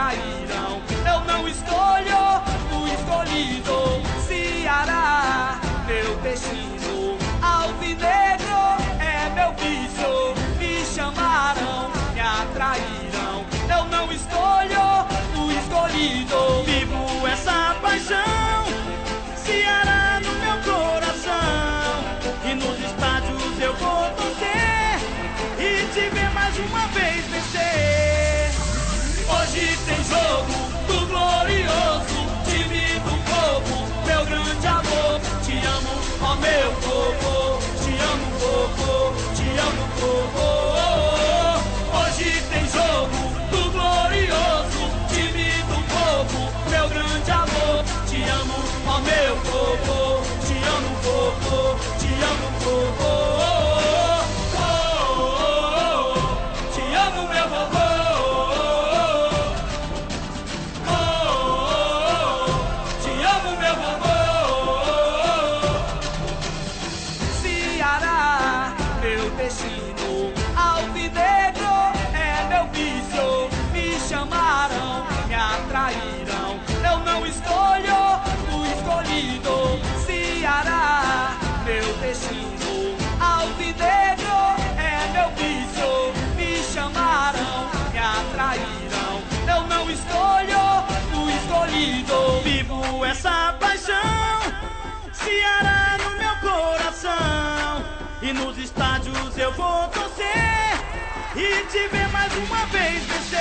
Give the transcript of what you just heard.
atrairão. Eu não escolho o escolhido, Ceará, meu destino. Alvinegro é meu vício, me chamaram, me atrairão. Eu não escolho o escolhido, vivo essa paixão, Ceará no meu coração. E nos estádios eu vou torcer e te ver mais uma vez vencer. Hoje tem jogo do glorioso time do povo, meu grande amor. Te amo, ó meu povo, te amo, povo, te amo, povo. Hoje tem jogo do glorioso time do povo, meu grande amor. Te amo, ó meu povo, te amo, povo, te amo, povo. Te amo, meu povo. Te amo, meu povo. Ceará, meu destino. Alvinegro é meu vício, me chamaram, me atrairão. Eu não escolho o escolhido, Ceará, meu destino. Alvinegro é meu vício, me chamaram, me atrairão. Eu não escolho o escolhido, vivo essa paixão, Ceará no meu coração. E nos estádios eu vou torcer e te ver mais uma vez vencer.